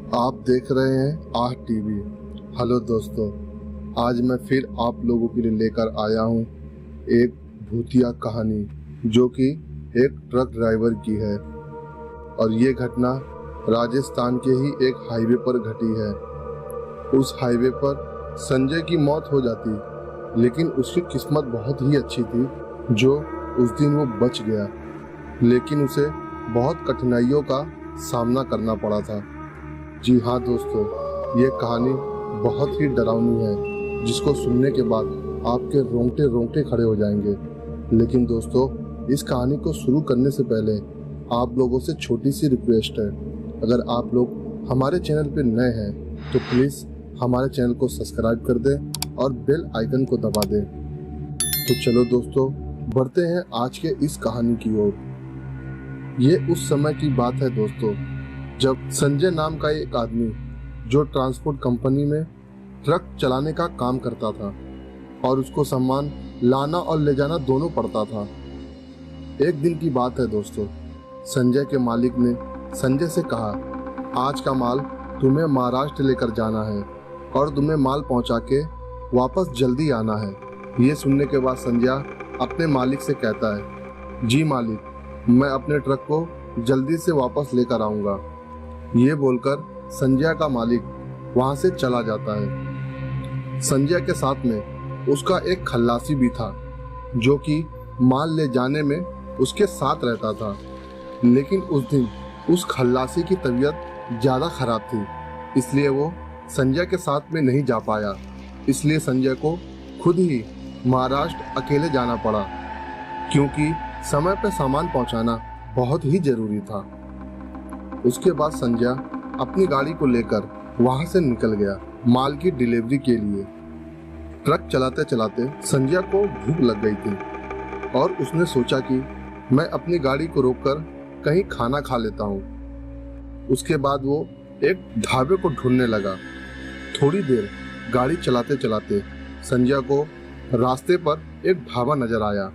आप देख रहे हैं आह टीवी। हेलो दोस्तों, आज मैं फिर आप लोगों के लिए लेकर आया हूँ एक भूतिया कहानी जो कि एक ट्रक ड्राइवर की है। और ये घटना राजस्थान के ही एक हाईवे पर घटी है। उस हाईवे पर संजय की मौत हो जाती, लेकिन उसकी किस्मत बहुत ही अच्छी थी जो उस दिन वो बच गया, लेकिन उसे बहुत कठिनाइयों का सामना करना पड़ा था। जी हाँ दोस्तों, ये कहानी बहुत ही डरावनी है जिसको सुनने के बाद आपके रोंगटे रोंगटे खड़े हो जाएंगे। लेकिन दोस्तों, इस कहानी को शुरू करने से पहले आप लोगों से छोटी सी रिक्वेस्ट है। अगर आप लोग हमारे चैनल पर नए हैं तो प्लीज़ हमारे चैनल को सब्सक्राइब कर दें और बेल आइकन को दबा दें। तो चलो दोस्तों, बढ़ते हैं आज के इस कहानी की ओर। ये उस समय की बात है दोस्तों, जब संजय नाम का एक आदमी जो ट्रांसपोर्ट कंपनी में ट्रक चलाने का काम करता था और उसको सामान लाना और ले जाना दोनों पड़ता था। एक दिन की बात है दोस्तों, संजय के मालिक ने संजय से कहा, आज का माल तुम्हें महाराष्ट्र लेकर जाना है और तुम्हें माल पहुंचा के वापस जल्दी आना है। ये सुनने के बाद संजय अपने मालिक से कहता है, जी मालिक, मैं अपने ट्रक को जल्दी से वापस लेकर आऊँगा। ये बोलकर संजय का मालिक वहां से चला जाता है। संजय के साथ में उसका एक खल्लासी भी था जो कि माल ले जाने में उसके साथ रहता था। लेकिन उस दिन उस खल्लासी की तबीयत ज़्यादा खराब थी, इसलिए वो संजय के साथ में नहीं जा पाया। इसलिए संजय को खुद ही महाराष्ट्र अकेले जाना पड़ा, क्योंकि समय पर सामान पहुंचाना बहुत ही जरूरी था। उसके बाद संजय अपनी गाड़ी को लेकर वहां से निकल गया माल की डिलीवरी के लिए। ट्रक चलाते चलाते संजय को भूख लग गई थी और उसने सोचा कि मैं अपनी गाड़ी को रोककर कहीं खाना खा लेता हूँ। उसके बाद वो एक ढाबे को ढूंढने लगा। थोड़ी देर गाड़ी चलाते चलाते संजय को रास्ते पर एक ढाबा नजर आया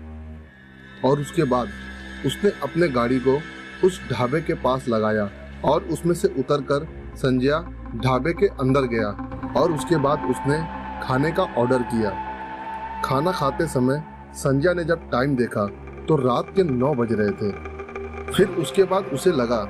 और उसके बाद उसने अपने गाड़ी को उस ढाबे के पास लगाया और उसमें से उतरकर संजय ढाबे के अंदर गया और उसके बाद उसने खाने का ऑर्डर किया। खाना खाते समय संजय ने जब टाइम देखा तो रात के 9 बज रहे थे। फिर उसके बाद उसे लगा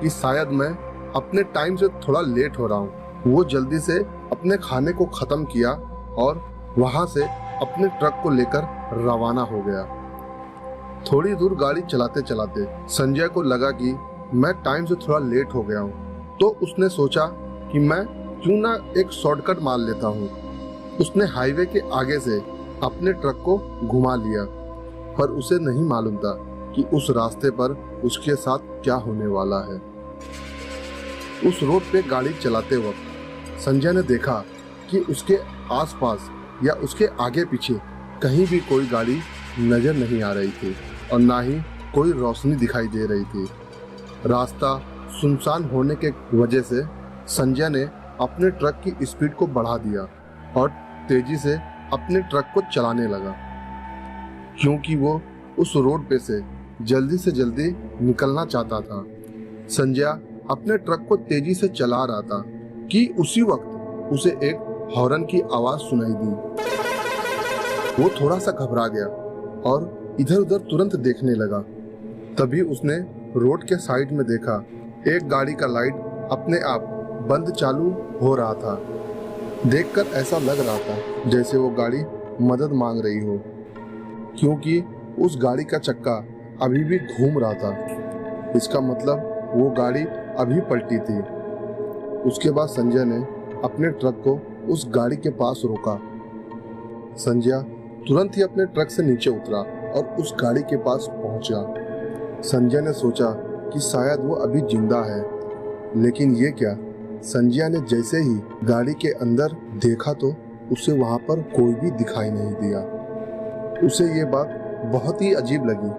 कि शायद मैं अपने टाइम से थोड़ा लेट हो रहा हूँ। वो जल्दी से अपने खाने को ख़त्म किया और वहाँ से अपने ट्रक को लेकर रवाना हो गया। थोड़ी दूर गाड़ी चलाते चलाते संजय को लगा कि मैं टाइम से थोड़ा लेट हो गया हूँ, तो उसने सोचा कि मैं क्यों ना एक शॉर्टकट मार लेता हूँ। उसने हाईवे के आगे से अपने ट्रक को घुमा लिया, पर उसे नहीं मालूम था कि उस रास्ते पर उसके साथ क्या होने वाला है। उस रोड पे गाड़ी चलाते वक्त संजय ने देखा कि उसके आसपास या उसके आगे पीछे कहीं भी कोई गाड़ी नजर नहीं आ रही थी और ना ही कोई रोशनी दिखाई दे रही थी। रास्ता सुनसान होने के वजह से संजय ने अपने ट्रक की स्पीड को बढ़ा दिया और तेजी से अपने ट्रक को चलाने लगा, क्योंकि वो उस रोड पे से जल्दी निकलना चाहता था। संजय अपने ट्रक को तेजी से चला रहा था कि उसी वक्त उसे एक हॉर्न की आवाज सुनाई दी। वो थोड़ा सा घबरा गया और इधर उधर तुरंत देखने लगा। तभी उसने रोड के साइड में देखा एक गाड़ी का लाइट अपने आप बंद चालू हो रहा था। देखकर ऐसा लग रहा था जैसे वो गाड़ी मदद मांग रही हो, क्योंकि उस गाड़ी का चक्का अभी भी घूम रहा था। इसका मतलब वो गाड़ी अभी पलटी थी। उसके बाद संजय ने अपने ट्रक को उस गाड़ी के पास रोका। संजय तुरंत ही अपने ट्रक से नीचे उतरा और उस गाड़ी के पास पहुंचा। संजय ने सोचा कि शायद वो अभी जिंदा है, लेकिन ये क्या, संजय ने जैसे ही गाड़ी के अंदर देखा तो उसे वहां पर कोई भी दिखाई नहीं दिया। उसे ये बात बहुत ही अजीब लगी,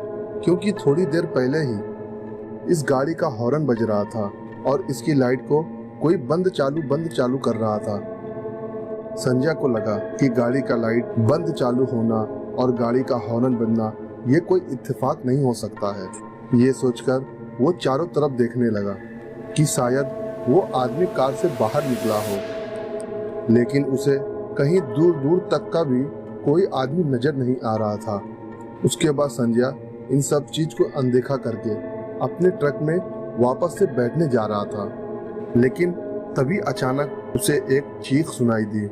क्योंकि थोड़ी देर पहले ही इस गाड़ी का हॉर्न बज रहा था और इसकी लाइट को कोई बंद चालू कर रहा था। संजय को लगा कि गाड़ी का लाइट बंद चालू होना और गाड़ी का हॉर्न बजना ये कोई इत्तेफाक नहीं हो सकता है। ये सोचकर वो चारों तरफ देखने लगा कि शायद वो आदमी कार से बाहर निकला हो, लेकिन उसे कहीं दूर दूर तक का भी कोई आदमी नजर नहीं आ रहा था। उसके बाद संजय इन सब चीज को अनदेखा करके अपने ट्रक में वापस से बैठने जा रहा था, लेकिन तभी अचानक उसे एक चीख सुनाई दी।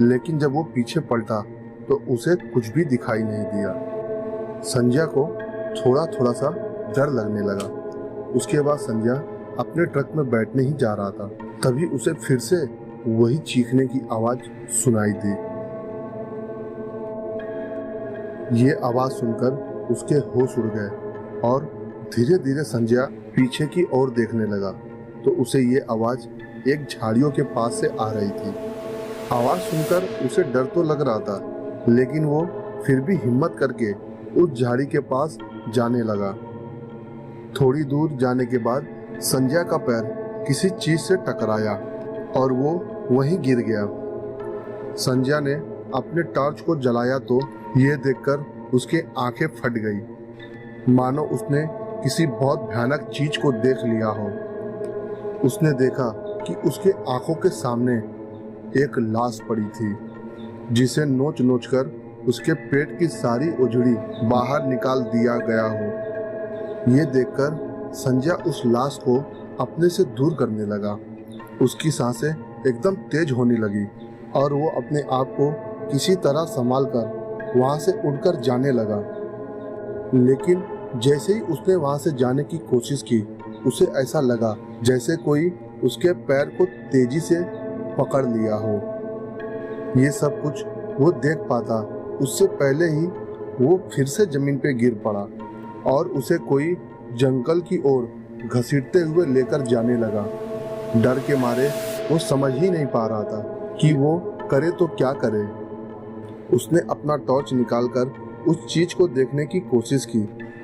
लेकिन जब वो पीछे पलटा तो उसे कुछ भी दिखाई नहीं दिया। संजय को थोड़ा थोड़ा सा डर लगने लगा। उसके बाद संजय अपने ट्रक में बैठने ही जा रहा था, तभी उसे फिर से वही चीखने की आवाज सुनाई दी। ये आवाज सुनकर उसके होश उड़ गए और धीरे धीरे संजय पीछे की ओर देखने लगा तो उसे ये आवाज एक झाड़ियों के पास से आ रही थी। आवाज सुनकर उसे डर तो लग रहा था, लेकिन वो फिर भी हिम्मत करके उस झाड़ी के पास जाने लगा। थोड़ी दूर जाने के बाद संजय का पैर किसी चीज से टकराया और वो वहीं गिर गया। संजय ने अपने टॉर्च को जलाया तो ये देखकर उसके आंखें फट गई, मानो उसने किसी बहुत भयानक चीज को देख लिया हो। उसने देखा कि उसके आंखों के सामने एक लाश पड़ी थी, जिसे नोच नोच कर उसके पेट की सारी उजड़ी बाहर निकाल दिया गया हो। ये देखकर संजय उस लाश को अपने से दूर करने लगा। उसकी सांसें एकदम तेज होने लगी और वो अपने आप को किसी तरह संभाल कर वहां से उड़कर जाने लगा। लेकिन जैसे ही उसने वहां से जाने की कोशिश की, उसे ऐसा लगा जैसे कोई उसके पैर को तेजी से पकड़ लिया हो। ये सब कुछ वो देख पाता उससे पहले ही वो फिर से जमीन पे गिर पड़ा और उसे कोई जंगल की ओर घसीटते हुए लेकर जाने लगा। डर के मारे वो समझ ही नहीं पा रहा था कि वो करे तो क्या करे। उसने अपना टॉर्च निकालकर उस चीज को देखने की कोशिश की,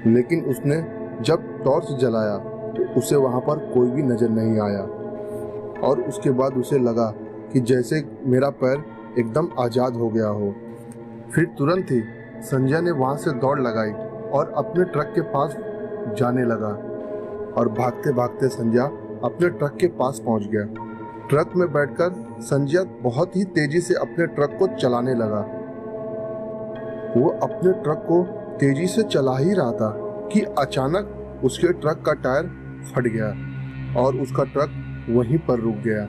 लेकिन उसने जब टॉर्च जलाया तो उसे वहां पर कोई भी नजर नहीं आया। और उसके बाद उसे लगा कि जैसे मेरा पैर एकदम आजाद हो गया हो। फिर तुरंत ही संजय ने वहां से दौड़ लगाई और अपने ट्रक के पास जाने लगा और भागते भागते संजय अपने ट्रक के पास पहुंच गया। ट्रक में बैठकर संजय बहुत ही तेजी से अपने ट्रक को चलाने लगा। वो अपने ट्रक को तेजी से चला ही रहा था कि अचानक उसके ट्रक का टायर फट गया और उसका ट्रक वहीं पर रुक गया।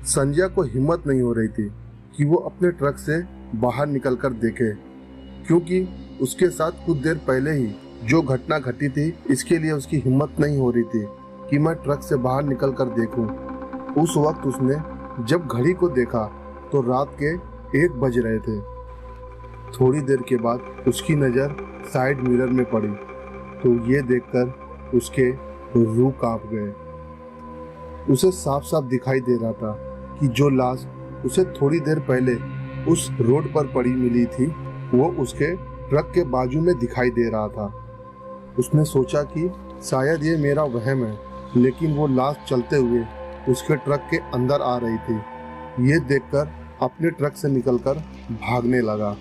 संजय को हिम्मत नहीं हो रही थी कि वो अपने ट्रक से बाहर निकलकर देखे, क्योंकि उसके साथ कुछ देर पहले ही जो घटना घटी थी, इसके लिए उसकी हिम्मत नहीं हो रही थी कि मैं ट्रक से बाहर निकलकर देखूं। उस वक्त उसने जब घड़ी को देखा तो रात के 1 बज रहे थे। थोड़ी देर के बाद उसकी नज़र साइड मिरर में पड़ी तो ये देखकर उसके रूह कांप गए। उसे साफ साफ दिखाई दे रहा था कि जो लाश उसे थोड़ी देर पहले उस रोड पर पड़ी मिली थी, वो उसके ट्रक के बाजू में दिखाई दे रहा था। उसने सोचा कि शायद ये मेरा वहम है, लेकिन वो लाश चलते हुए उसके ट्रक के अंदर आ रही थी। ये देखकर अपने ट्रक से निकलकर भागने लगा।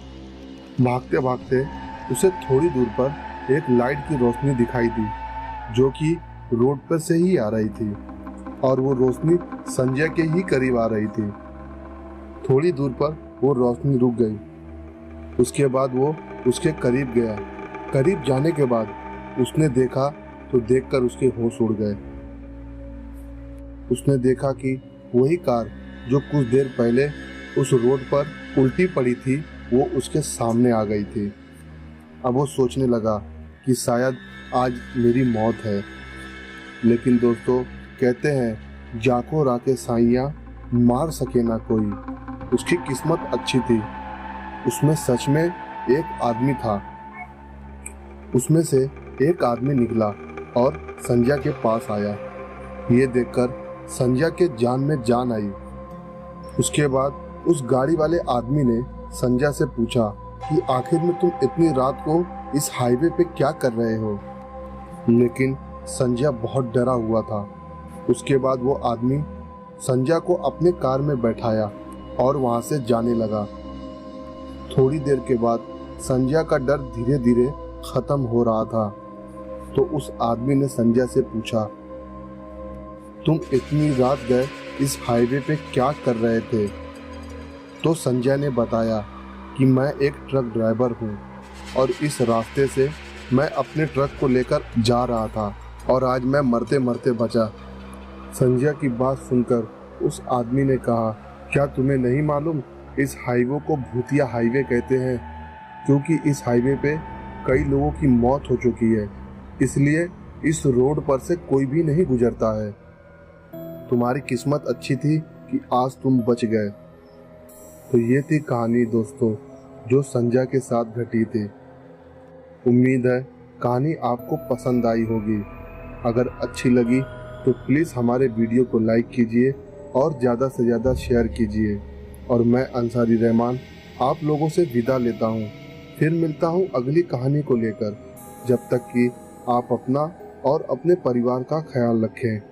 भागते भागते उसे थोड़ी दूर पर एक लाइट की रोशनी दिखाई दी, जो कि रोड पर से ही आ रही थी और वो रोशनी संजय के ही करीब आ रही थी। थोड़ी दूर पर वो रोशनी रुक गई। उसके बाद वो उसके करीब गया। करीब जाने के बाद उसने देखा तो देखकर उसके होश उड़ गए। उसने देखा कि वही कार जो कुछ देर पहले उस रोड पर उल्टी पड़ी थी, वो उसके सामने आ गई थी। अब वो सोचने लगा कि शायद आज मेरी मौत है। लेकिन दोस्तों, कहते हैं जाको राके साइयाँ मार सके ना कोई। उसकी किस्मत अच्छी थी। उसमें सच में एक आदमी था। उसमें से एक आदमी निकला और संजय के पास आया। ये देखकर संजय के जान में जान आई। उसके बाद उस गाड़ी वाले आदमी ने संजय से पूछा कि आखिर में तुम इतनी रात को इस हाईवे पे क्या कर रहे हो। लेकिन संजय बहुत डरा हुआ था। उसके बाद वो आदमी संजय को अपने कार में बैठाया और वहां से जाने लगा। थोड़ी देर के बाद संजय का डर धीरे धीरे खत्म हो रहा था तो उस आदमी ने संजय से पूछा, तुम इतनी रात गए इस हाईवे पे क्या कर रहे थे? तो संजय ने बताया कि मैं एक ट्रक ड्राइवर हूँ और इस रास्ते से मैं अपने ट्रक को लेकर जा रहा था और आज मैं मरते मरते बचा। संजय की बात सुनकर उस आदमी ने कहा, क्या तुम्हें नहीं मालूम इस हाईवे को भूतिया हाईवे कहते हैं, क्योंकि इस हाईवे पे कई लोगों की मौत हो चुकी है, इसलिए इस रोड पर से कोई भी नहीं गुजरता है। तुम्हारी किस्मत अच्छी थी कि आज तुम बच गए। तो ये थी कहानी दोस्तों, जो संजय के साथ घटी थी। उम्मीद है कहानी आपको पसंद आई होगी। अगर अच्छी लगी तो प्लीज़ हमारे वीडियो को लाइक कीजिए और ज़्यादा से ज़्यादा शेयर कीजिए। और मैं अंसारी रहमान आप लोगों से विदा लेता हूँ। फिर मिलता हूँ अगली कहानी को लेकर। जब तक कि आप अपना और अपने परिवार का ख्याल रखें।